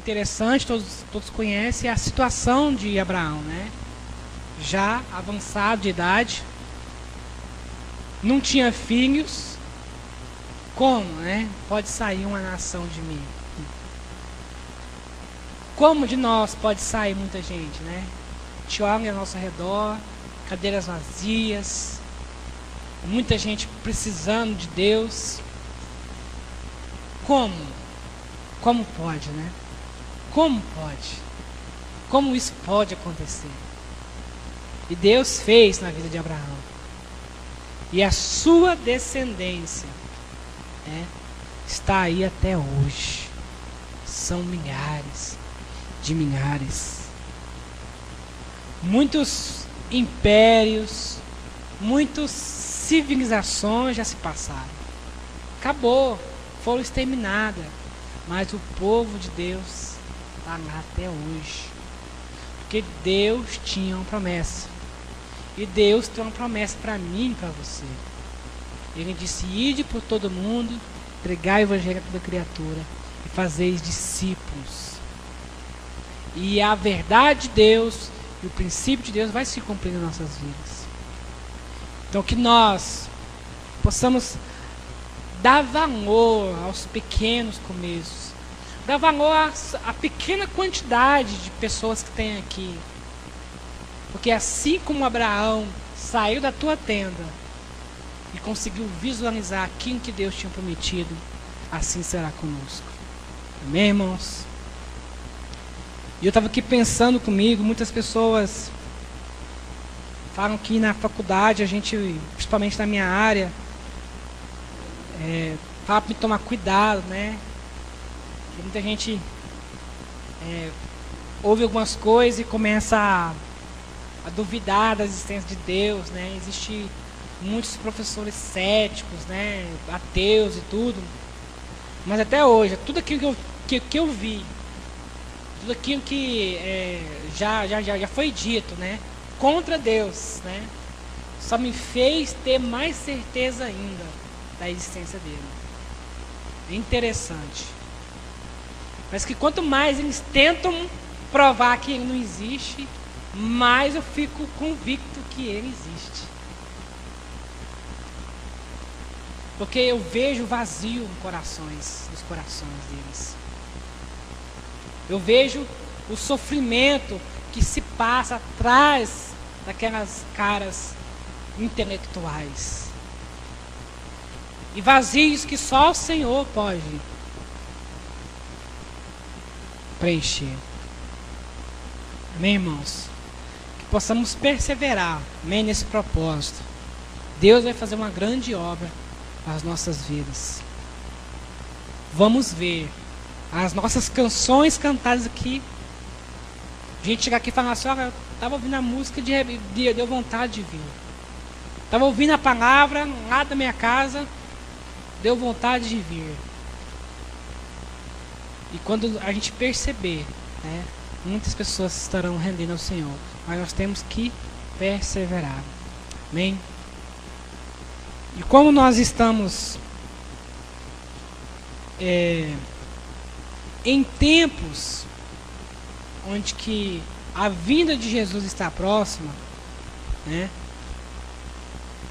interessante, todos conhecem a situação de Abraão, né? Já avançado de idade, não tinha filhos, como, né? Pode sair uma nação de mim? Como de nós pode sair muita gente, né? A gente olha ao nosso redor, cadeiras vazias, muita gente precisando de Deus. Como? Como pode, né? Como pode? Como isso pode acontecer? E Deus fez na vida de Abraão. E a sua descendência, né, está aí até hoje. São milhares de milhares. Muitos impérios, muitas civilizações já se passaram. Acabou, foram exterminadas. Mas o povo de Deus está lá até hoje. Porque Deus tinha uma promessa. E Deus tem uma promessa para mim e para você. Ele disse: ide por todo mundo, pregai o evangelho a toda criatura e fazeis discípulos. E a verdade de Deus e o princípio de Deus vai se cumprir em nossas vidas. Então que nós possamos dar valor aos pequenos começos, dar valor à pequena quantidade de pessoas que tem aqui. Porque assim como Abraão saiu da tua tenda e conseguiu visualizar aquilo que Deus tinha prometido, assim será conosco. Amém, irmãos? E eu estava aqui pensando comigo, muitas pessoas falam que na faculdade, a gente, principalmente na minha área, fala para me tomar cuidado, né? Que muita gente ouve algumas coisas e começa a duvidar da existência de Deus, né? Existem muitos professores céticos, né? Ateus e tudo. Mas até hoje, tudo aquilo que eu vi, tudo aquilo que já foi dito, né? Contra Deus, né? Só me fez ter mais certeza ainda da existência dele. É interessante. Mas que quanto mais eles tentam provar que ele não existe, mais eu fico convicto que ele existe. Porque eu vejo vazio nos corações deles. Eu vejo o sofrimento que se passa atrás daquelas caras intelectuais. E vazios que só o Senhor pode preencher. Amém, irmãos? Que possamos perseverar, amém, nesse propósito. Deus vai fazer uma grande obra nas nossas vidas. Vamos ver as nossas canções cantadas aqui. A gente chegar aqui e falar assim: olha, eu estava ouvindo a música, deu vontade de vir. Estava ouvindo a palavra lá da minha casa, deu vontade de vir. E quando a gente perceber, né, muitas pessoas estarão rendendo ao Senhor. Mas nós temos que perseverar. Amém? E como nós estamos em tempos onde que a vinda de Jesus está próxima, né?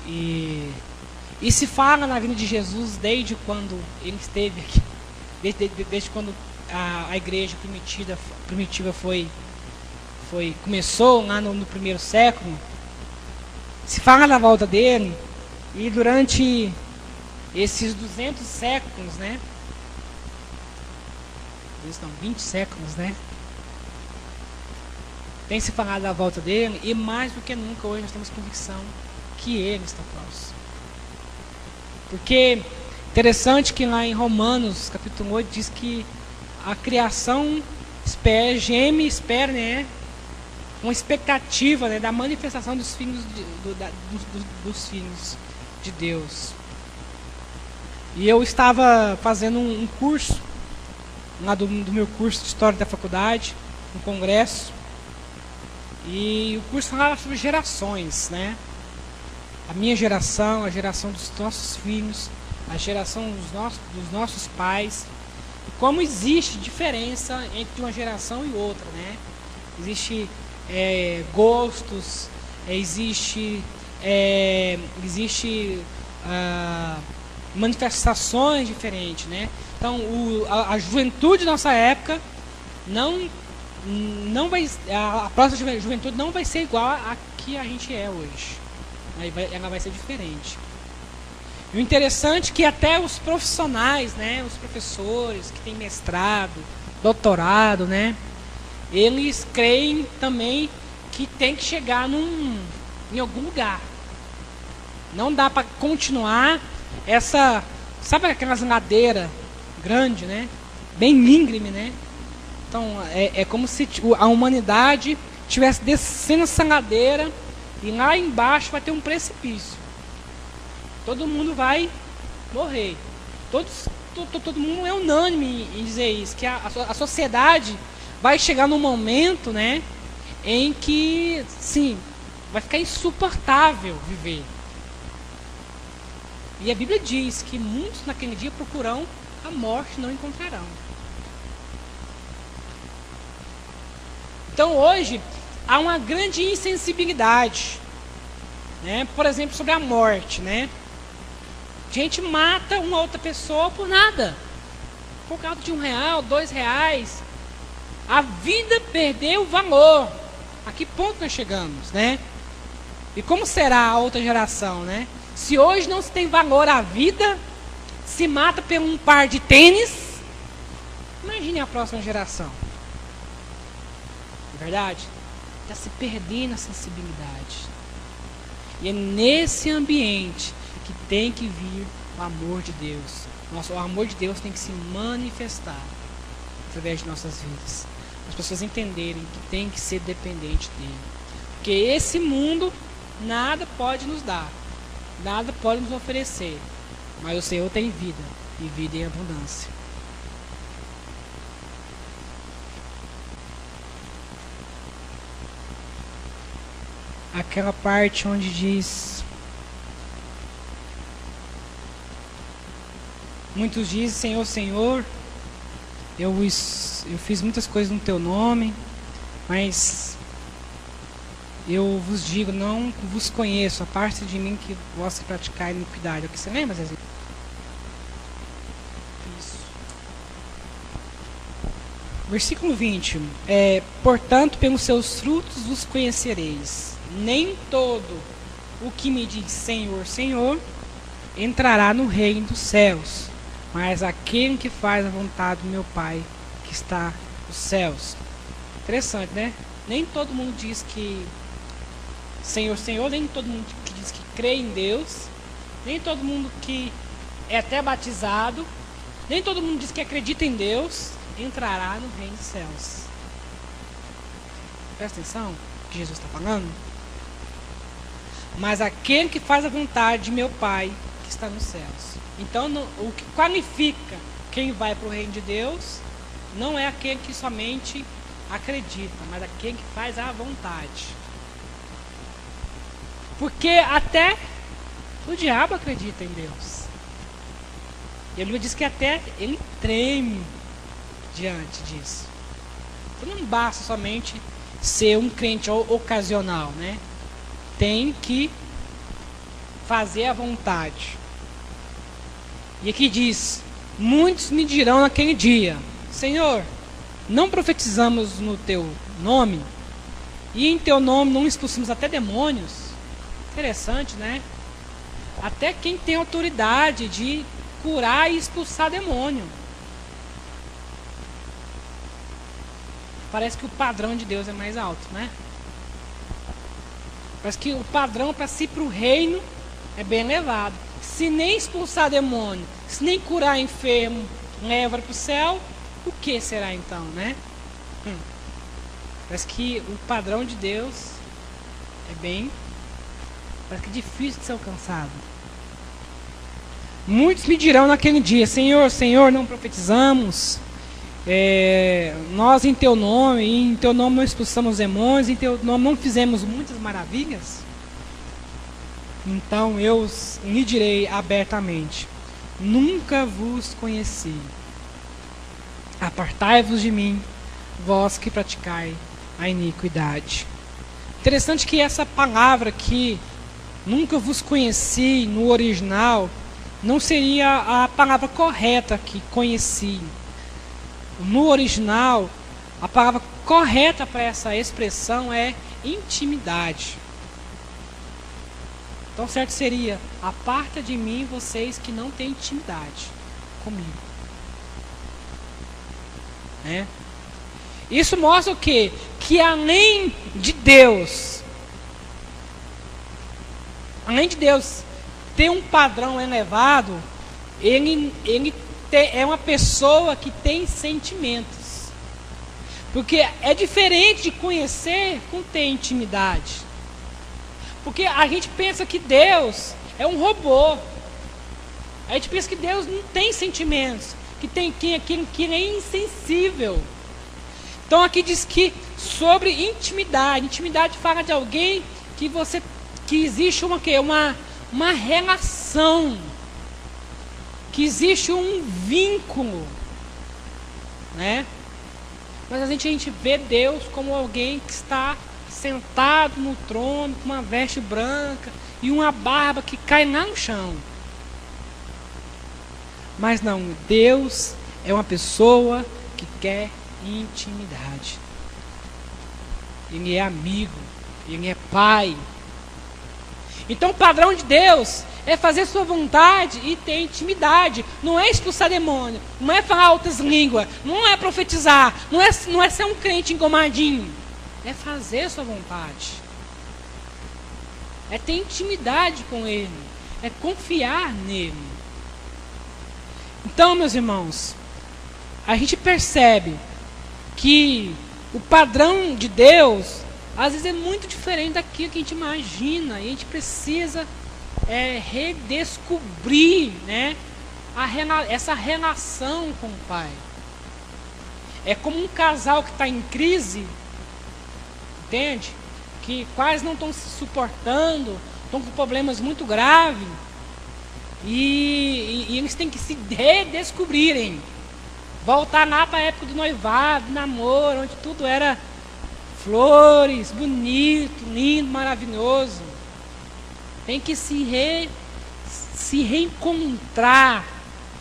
E se fala na vinda de Jesus desde quando ele esteve aqui, desde quando a igreja primitiva começou lá no primeiro século. Se fala da volta dele, e durante esses 200 séculos, né? 20 séculos, né? Tem se falado da volta dele, e mais do que nunca hoje nós temos convicção que ele está próximo. Porque interessante que lá em Romanos capítulo 8 diz que a criação geme e espera, né, uma expectativa, né, da manifestação dos filhos dos filhos de Deus. E eu estava fazendo um curso lá do meu curso de História da Faculdade, um congresso, e o curso falava sobre gerações, né? A minha geração, a geração dos nossos filhos, a geração dos nossos pais. como existe diferença entre uma geração e outra, né? Existe gostos, existe manifestações diferentes, né? Então a juventude da nossa época não vai, a próxima juventude não vai ser igual a que a gente é hoje. Ela vai ser diferente. E o interessante é que até os profissionais, né, os professores que têm mestrado, doutorado, né, eles creem também que tem que chegar em algum lugar. Não dá para continuar essa, sabe aquelas ladeiras grandes, né, bem íngreme, né? Então é como se a humanidade estivesse descendo essa ladeira e lá embaixo vai ter um precipício. Todo mundo vai morrer. Todo mundo é unânime em dizer isso, que a sociedade vai chegar num momento, né, em que, sim, vai ficar insuportável viver. E a Bíblia diz que muitos naquele dia procurarão a morte e não encontrarão. Então hoje há uma grande insensibilidade, né, por exemplo, sobre a morte, né? Gente mata uma outra pessoa por nada, por causa de R$1, R$2. A vida perdeu valor. A que ponto nós chegamos, né? E como será a outra geração, né? Se hoje não se tem valor à vida, se mata por um par de tênis, imagine a próxima geração. Não é verdade? Está se perdendo a sensibilidade. E é nesse ambiente que tem que vir o amor de Deus. O amor de Deus tem que se manifestar através de nossas vidas. As pessoas entenderem que tem que ser dependente dele. Porque esse mundo nada pode nos dar, nada pode nos oferecer. Mas o Senhor tem vida, e vida em abundância. Aquela parte onde diz: muitos dizem, Senhor, Senhor, eu fiz muitas coisas no teu nome, mas eu vos digo, não vos conheço, a parte de mim que gosta de praticar iniquidade. O que você lembra, Zezinho? Isso. Versículo 20. Portanto, pelos seus frutos vos conhecereis. Nem todo o que me diz Senhor, Senhor, entrará no reino dos céus, mas aquele que faz a vontade do meu Pai que está nos céus. Interessante, né? Nem todo mundo diz que Senhor, Senhor, nem todo mundo que diz que crê em Deus, nem todo mundo que é até batizado, nem todo mundo diz que acredita em Deus, entrará no reino dos céus. Presta atenção no que Jesus está falando. Mas aquele que faz a vontade de meu Pai que está nos céus. Então, o que qualifica quem vai para o reino de Deus não é aquele que somente acredita, mas aquele que faz a vontade. Porque até o diabo acredita em Deus. E a Bíblia diz que até ele treme diante disso. Então não basta somente ser um crente ocasional, né? Tem que fazer a vontade. E aqui diz: muitos me dirão naquele dia, Senhor, não profetizamos no teu nome? E em teu nome não expulsamos até demônios? Interessante, né? Até quem tem autoridade de curar e expulsar demônio. Parece que o padrão de Deus é mais alto, né? Parece que o padrão para si, para o reino, é bem elevado. Se nem expulsar demônio, se nem curar enfermo, leva para o céu, o que será então, né? Parece que o padrão de Deus é bem, parece que é difícil de ser alcançado. Muitos me dirão naquele dia, Senhor, Senhor, não profetizamos, nós em teu nome não expulsamos demônios, em teu nome não fizemos muitas maravilhas? Então eu lhe direi abertamente, nunca vos conheci. Apartai-vos de mim, vós que praticai a iniquidade. Interessante que essa palavra aqui, nunca vos conheci, no original, não seria a palavra correta aqui, conheci. No original, a palavra correta para essa expressão é intimidade. Então, certo seria: aparta de mim vocês que não têm intimidade comigo. Né? Isso mostra o quê? Que além de Deus ter um padrão elevado, ele é uma pessoa que tem sentimentos. Porque é diferente de conhecer com ter intimidade. Porque a gente pensa que Deus é um robô. A gente pensa que Deus não tem sentimentos, que ele é insensível. Então aqui diz que sobre intimidade. Intimidade fala de alguém que existe uma relação, que existe um vínculo, né? Mas a gente vê Deus como alguém que está sentado no trono com uma veste branca e uma barba que cai lá no chão. Mas não, Deus é uma pessoa que quer intimidade. Ele é amigo, ele é pai. Então o padrão de Deus é fazer sua vontade e ter intimidade. Não é expulsar demônio, não é falar outras línguas, não é profetizar, não é ser um crente engomadinho. É fazer sua vontade. É ter intimidade com Ele. É confiar nele. Então, meus irmãos, a gente percebe que o padrão de Deus às vezes é muito diferente daquilo que a gente imagina. E a gente precisa redescobrir, né, essa relação com o Pai. É como um casal que está em crise, entende? Que quase não estão se suportando, estão com problemas muito graves. E eles têm que se redescobrirem. Voltar lá para a época do noivado, namoro, onde tudo era flores, bonito, lindo, maravilhoso. Tem que se reencontrar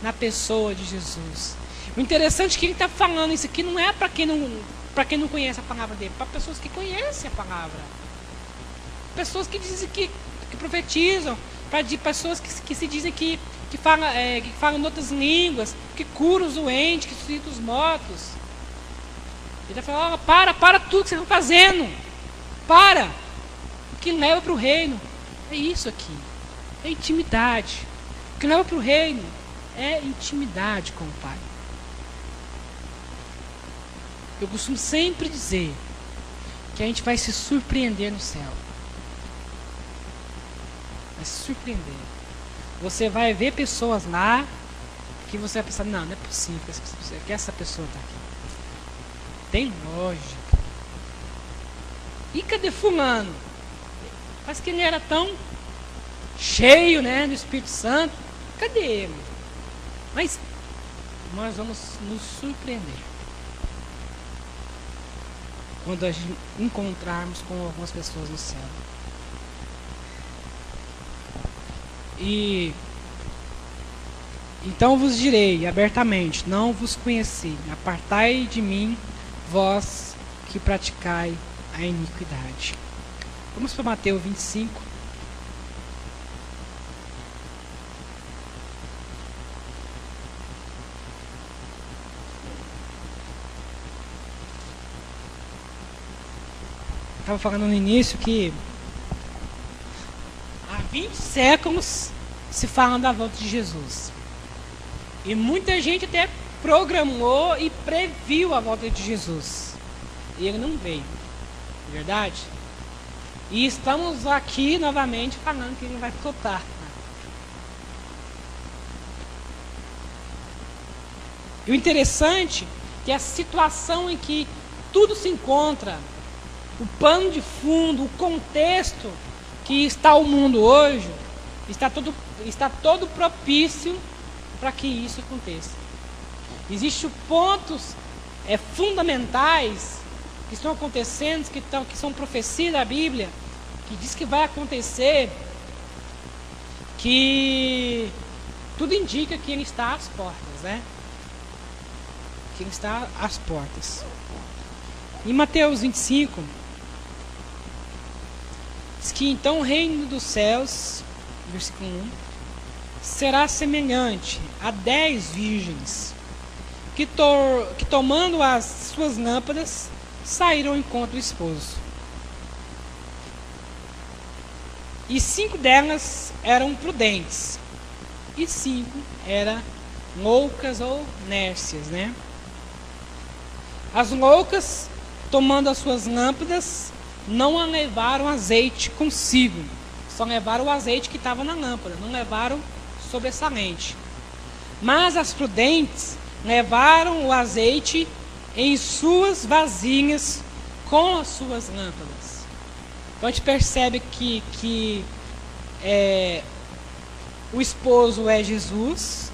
na pessoa de Jesus. O interessante é que ele está falando isso aqui não é para quem não conhece a palavra dele, para pessoas que conhecem a palavra. Pessoas que dizem que profetizam, para pessoas que se dizem que falam outras línguas, que curam os doentes, que ressuscitam os mortos. Ele está falando: para tudo que vocês estão fazendo. Para. O que leva para o reino é isso aqui. É intimidade. O que leva para o reino é intimidade com o Pai. Eu costumo sempre dizer que a gente vai se surpreender no céu. Vai se surpreender. Você vai ver pessoas lá que você vai pensar: não é possível que essa pessoa está aqui. Tem lógica. E cadê fulano? Parece que ele era tão cheio, né, do Espírito Santo. Cadê ele? Mas nós vamos nos surpreender quando a gente encontrarmos com algumas pessoas no céu. E então vos direi abertamente: não vos conheci. Apartai de mim, vós que praticai a iniquidade. Vamos para Mateus 25. Estava falando no início que há 20 séculos se fala da volta de Jesus. E muita gente até programou e previu a volta de Jesus. E ele não veio. Não é verdade? E estamos aqui novamente falando que ele vai voltar. E o interessante é que a situação em que tudo se encontra, o pano de fundo, o contexto que está o mundo hoje, está todo propício para que isso aconteça. Existem pontos fundamentais que estão acontecendo, que são profecias da Bíblia, que diz que vai acontecer, que tudo indica que ele está às portas, né? Que ele está às portas. Em Mateus 25, diz que então o reino dos céus, versículo 1, será semelhante a 10 virgens que tomando as suas lâmpadas saíram ao encontro do esposo. E 5 delas eram prudentes e 5 eram loucas ou nércias, né? As loucas, tomando as suas lâmpadas, não levaram azeite consigo, só levaram o azeite que estava na lâmpada, não levaram sobressalente. Mas as prudentes levaram o azeite em suas vasilhas com as suas lâmpadas. Então a gente percebe que o esposo é Jesus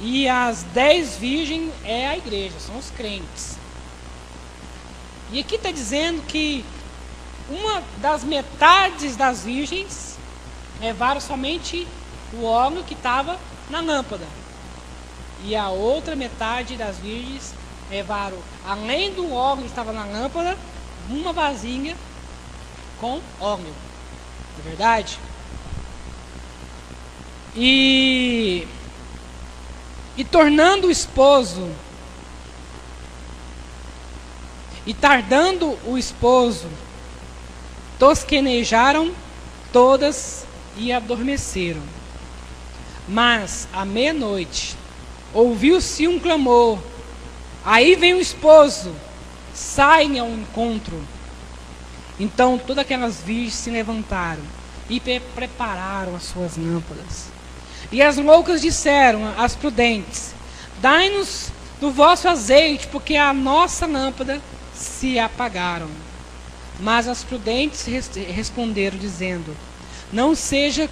e as 10 virgens é a igreja, são os crentes. E aqui está dizendo que uma das metades das virgens levaram somente o óleo que estava na lâmpada. E a outra metade das virgens levaram, além do óleo que estava na lâmpada, uma vasilha com óleo. Não é verdade? E tornando o esposo, e tardando o esposo, tosquenejaram todas e adormeceram. Mas à meia-noite ouviu-se um clamor: aí vem o esposo, saem ao encontro. Então todas aquelas virgens se levantaram e prepararam as suas lâmpadas. E as loucas disseram às prudentes: dai-nos do vosso azeite, porque a nossa lâmpada se apagaram. Mas as prudentes responderam, dizendo: não seja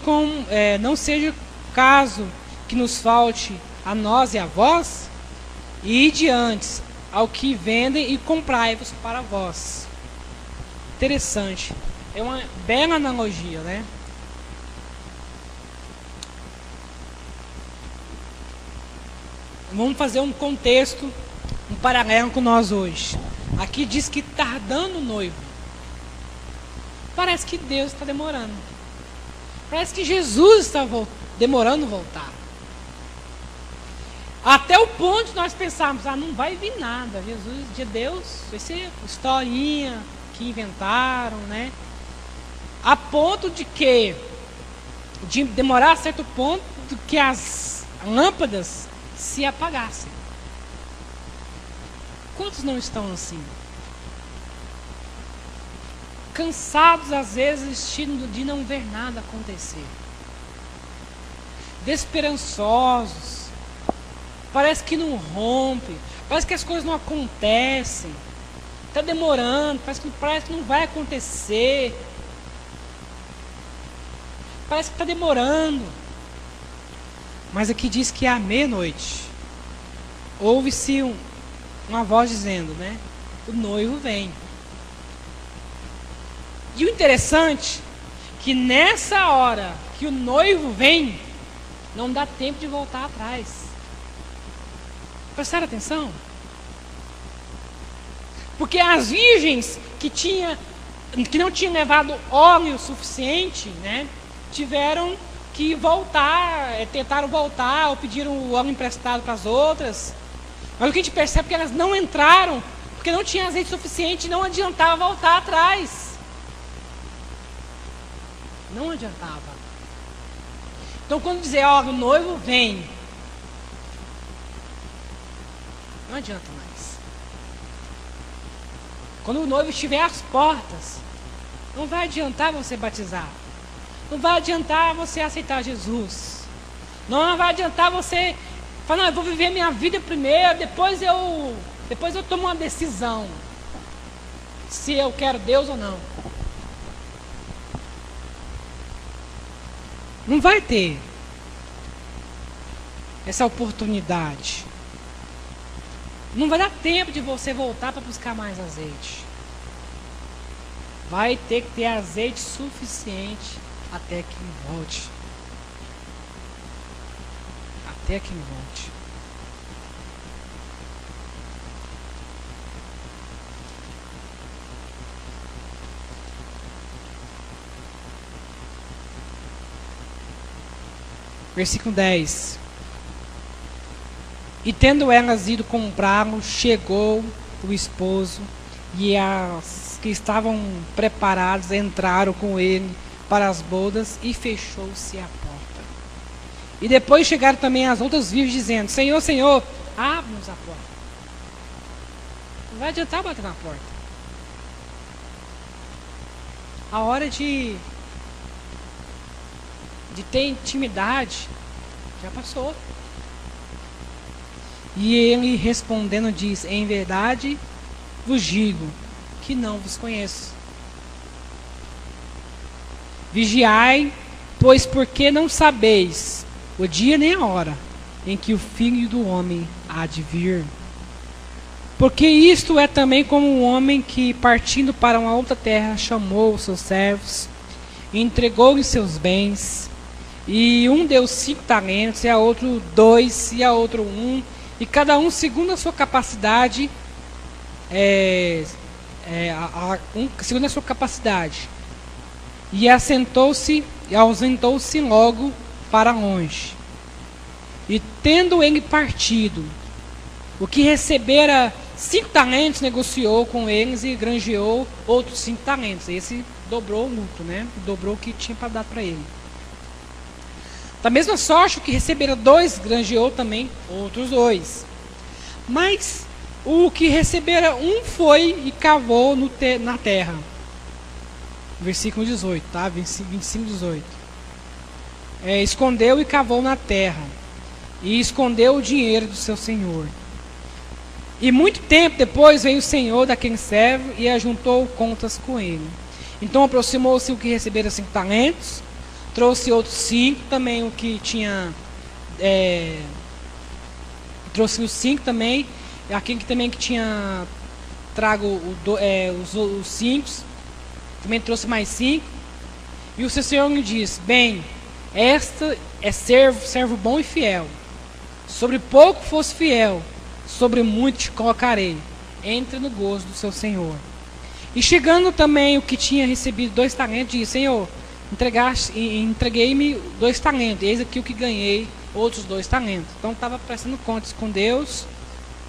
caso que nos falte a nós e a vós, e ide antes ao que vendem e comprai-vos para vós. Interessante. É uma bela analogia, né? Vamos fazer um contexto, um paralelo com nós hoje. Aqui diz que tardando o noivo. Parece que Deus está demorando. Parece que Jesus está demorando voltar. Até o ponto de nós pensarmos: não vai vir nada. Jesus, de Deus, vai ser historinha que inventaram, né? A ponto de demorar a certo ponto que as lâmpadas se apagassem. Quantos não estão assim? Cansados às vezes de não ver nada acontecer. Desesperançosos. Parece que não rompe. Parece que as coisas não acontecem. Está demorando. Parece que não vai acontecer. Parece que está demorando. Mas aqui diz que à meia-noite ouve-se uma voz dizendo, né? O noivo vem. E o interessante é que nessa hora que o noivo vem, não dá tempo de voltar atrás. Prestaram atenção? Porque as virgens que não tinham levado óleo suficiente, né? Tiveram que voltar, tentaram voltar, ou pediram o óleo emprestado para as outras. Mas o que a gente percebe é que elas não entraram, porque não tinha azeite suficiente, não adiantava voltar atrás. Não adiantava. Então quando dizer, o noivo vem, não adianta mais. Quando o noivo estiver às portas, não vai adiantar você batizar. Não vai adiantar você aceitar Jesus. Não vai adiantar você falar: eu vou viver minha vida primeiro, depois eu tomo uma decisão se eu quero Deus ou não. Não vai ter essa oportunidade. Não vai dar tempo de você voltar para buscar mais azeite. Vai ter que ter azeite suficiente até que ele volte. Até que ele volte. Versículo 10. E tendo elas ido comprá-lo, chegou o esposo, e as que estavam preparadas entraram com ele para as bodas, e fechou-se a porta. E depois chegaram também as outras virgens, dizendo: Senhor, Senhor, abre-nos a porta. Não vai adiantar bater na porta. A hora de ter intimidade já passou. E ele respondendo diz: em verdade vos digo que não vos conheço. Vigiai, pois porque não sabeis o dia nem a hora em que o Filho do Homem há de vir. Porque isto é também como um homem que, partindo para uma outra terra, chamou os seus servos, e entregou-lhes seus bens. E um deu 5 talentos, e a outro 2, e a outro 1, e cada um segundo a sua capacidade, segundo a sua capacidade. E assentou-se e ausentou-se logo para longe. E tendo ele partido, o que recebera 5 talentos negociou com eles e granjeou outros 5 talentos. Esse dobrou o lucro, né? Dobrou o que tinha para dar para ele. Da mesma sorte, o que recebera 2 granjeou também outros 2. Mas o que recebera 1 foi e cavou na terra. Versículo 18, tá? 25, 18. Escondeu e cavou na terra, e escondeu o dinheiro do seu senhor. E muito tempo depois veio o senhor daquele servo e ajuntou contas com ele. Então aproximou-se o que recebera 5 talentos, trouxe outros 5 também, o que tinha... trouxe os 5 também, aquele que também que tinha trago os 5, também trouxe mais 5. E o seu senhor lhe disse: bem, esta é servo bom e fiel. Sobre pouco fosse fiel, sobre muito te colocarei. Entre no gozo do seu senhor. E chegando também o que tinha recebido 2 talentos, disse: Senhor, entreguei-me 2 talentos, eis aqui o que ganhei, outros 2 talentos. Então estava prestando contas com Deus.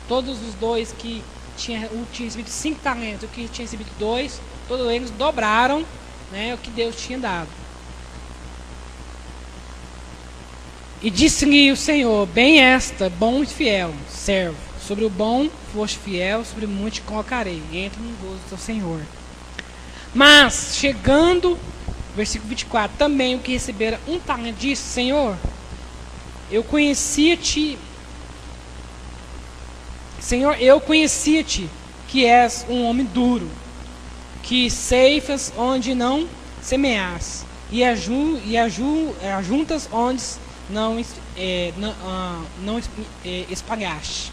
Todos os 2 que tinha recebido 5 talentos, o que tinha recebido 2, todos eles dobraram, né, o que Deus tinha dado. E disse-lhe o Senhor: bem esta, bom e fiel servo, sobre o bom foste fiel, sobre muito te colocarei, entra no gozo do teu Senhor. Mas chegando, versículo 24, também o que recebera 1 talento disse: Senhor, eu conhecia-te, que és um homem duro, que ceifas onde não semeas, e ajuntas onde não espalhaste.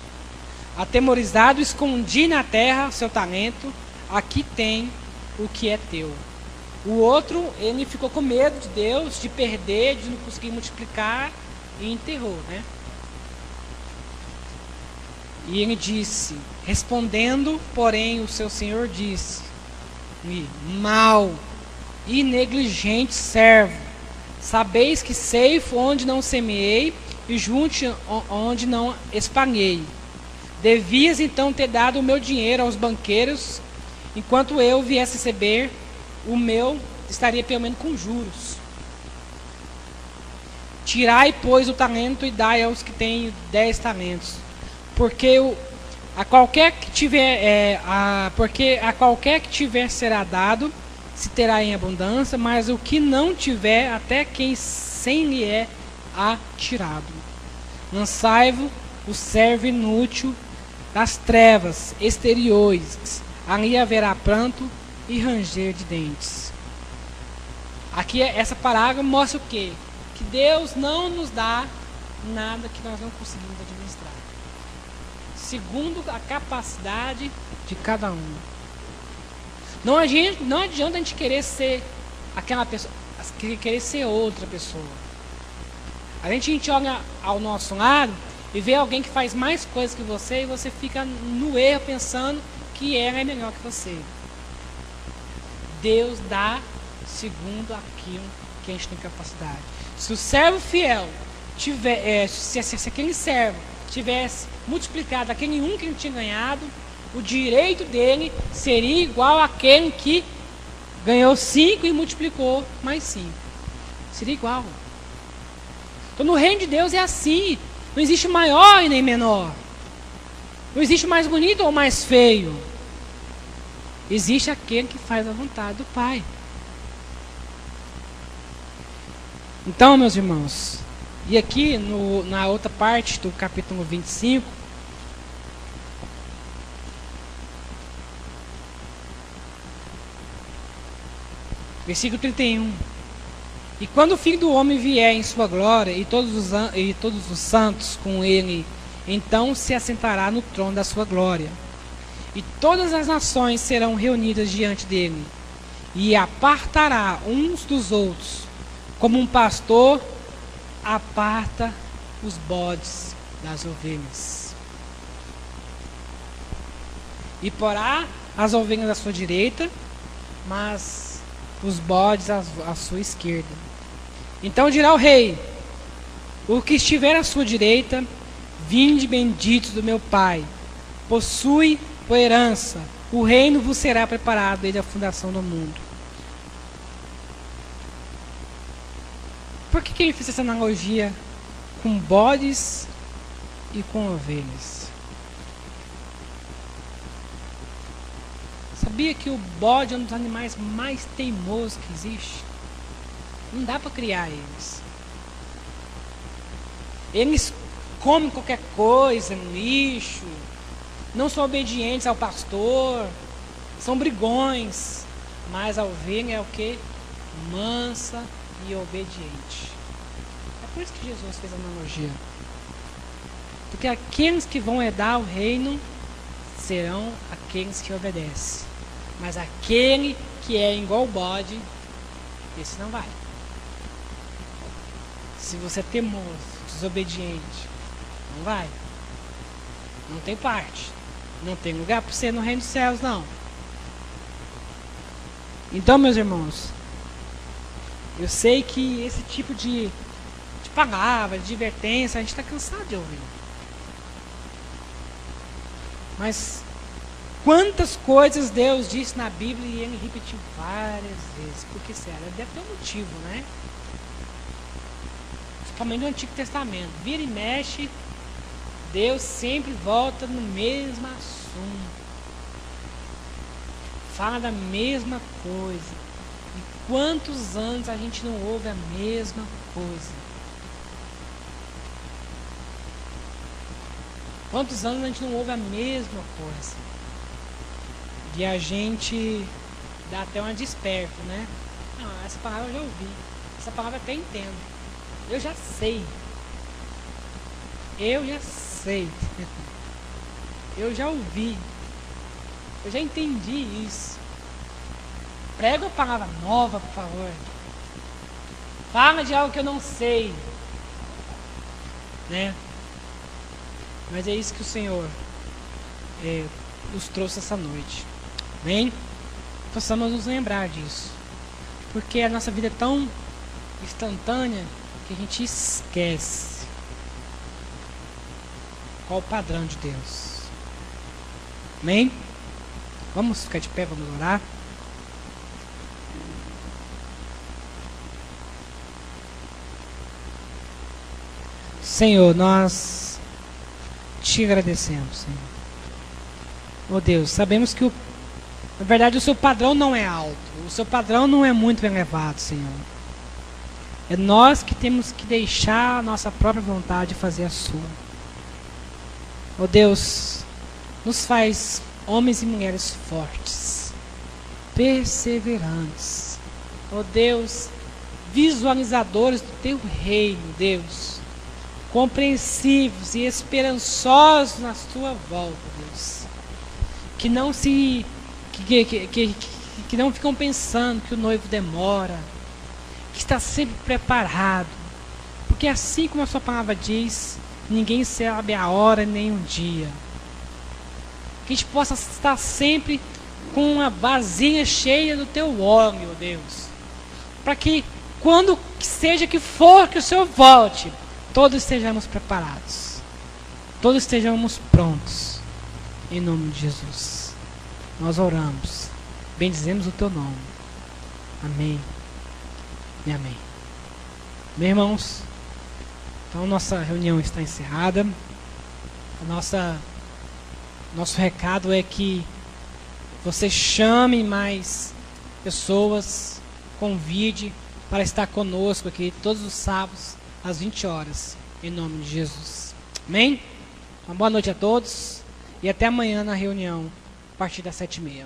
Atemorizado, escondi na terra seu talento, aqui tem o que é teu. O outro, ele ficou com medo de Deus, de perder, de não conseguir multiplicar, e enterrou, né? E ele disse, respondendo, porém, o seu senhor disse: mau e negligente servo, sabeis que ceifo onde não semeei e junte onde não espalhei. Devias então ter dado o meu dinheiro aos banqueiros, enquanto eu viesse receber o meu, estaria pelo menos com juros. Tirai, pois, o talento e dai aos que têm 10 talentos. Porque a qualquer que tiver será dado, se terá em abundância, mas o que não tiver, até quem sem lhe é atirado. Lançai-vos o servo inútil das trevas exteriores, ali haverá pranto e ranger de dentes. Aqui essa parábola mostra o quê? Que Deus não nos dá nada que nós não conseguimos administrar. segundo a capacidade de cada um. Não adianta a gente querer ser aquela pessoa, querer ser outra pessoa. A gente olha ao nosso lado e vê alguém que faz mais coisas que você e você fica no erro pensando que ela é melhor que você. Deus dá segundo aquilo que a gente tem capacidade. Se o servo fiel tiver, se aquele servo tivesse multiplicado aquele um que ele tinha ganhado, o direito dele seria igual àquele que ganhou 5 e multiplicou mais 5. Seria igual. Então no reino de Deus é assim. Não existe maior e nem menor. Não existe mais bonito ou mais feio. Existe aquele que faz a vontade do Pai. Então, meus irmãos, e aqui na outra parte do capítulo 25, versículo 31. E quando o Filho do Homem vier em sua glória e todos os santos com ele, então se assentará no trono da sua glória. E todas as nações serão reunidas diante dele, e apartará uns dos outros, como um pastor aparta os bodes das ovelhas. E porá as ovelhas à sua direita, mas os bodes à sua esquerda. Então dirá o rei: o que estiver à sua direita, vinde benditos do meu Pai, possui por herança, o reino vos será preparado desde a fundação do mundo. Por que ele fez essa analogia com bodes e com ovelhas? Sabia que o bode é um dos animais mais teimosos que existe? Não dá para criar eles. Eles comem qualquer coisa no lixo, não são obedientes ao pastor, são brigões. Mas a ovelha é o que? Mansa e obediente. É por isso que Jesus fez a analogia. Porque aqueles que vão herdar o reino serão aqueles que obedecem. Mas aquele que é igual ao bode, esse não vai. Se você é teimoso, desobediente, não vai. Não tem parte. Não tem lugar para você no reino dos céus, não. Então, meus irmãos, eu sei que esse tipo de palavra, de advertência, a gente está cansado de ouvir. Mas quantas coisas Deus disse na Bíblia e ele repetiu várias vezes. Porque, sério, deve ter um motivo, né? Principalmente no Antigo Testamento. Vira e mexe, Deus sempre volta no mesmo assunto. Fala da mesma coisa. E quantos anos a gente não ouve a mesma coisa? Quantos anos a gente não ouve a mesma coisa? E a gente dá até uma desperto, né? Não, essa palavra eu já ouvi. Essa palavra eu até entendo. Eu já sei. Eu já sei. Eu já ouvi. Eu já entendi isso. Prega uma palavra nova, por favor. Fala de algo que eu não sei. Né? Mas é isso que o Senhor nos trouxe essa noite. Amém? Possamos nos lembrar disso. Porque a nossa vida é tão instantânea que a gente esquece qual o padrão de Deus. Amém? Vamos ficar de pé, vamos orar. Senhor, nós te agradecemos, Senhor. Oh Deus, sabemos que na verdade o seu padrão não é alto, o seu padrão não é muito elevado, Senhor. É nós que temos que deixar a nossa própria vontade fazer a sua. Oh Deus, nos faz homens e mulheres fortes, perseverantes. Oh Deus, visualizadores do teu reino, Deus. compreensivos e esperançosos na tua volta, Deus. Que não se que não ficam pensando que o noivo demora, que está sempre preparado, porque assim como a sua palavra diz, ninguém sabe a hora nem o dia. Que a gente possa estar sempre com uma vasilha cheia do teu óleo, meu Deus, para que quando seja que for que o Senhor volte, todos estejamos preparados, todos estejamos prontos, em nome de Jesus. Nós oramos, bendizemos o teu nome. Amém e amém. Meus irmãos, então nossa reunião está encerrada. Nosso recado é que você chame mais pessoas, convide para estar conosco aqui todos os sábados às 20 horas, em nome de Jesus. Amém? Uma boa noite a todos e até amanhã na reunião a partir das 7h30.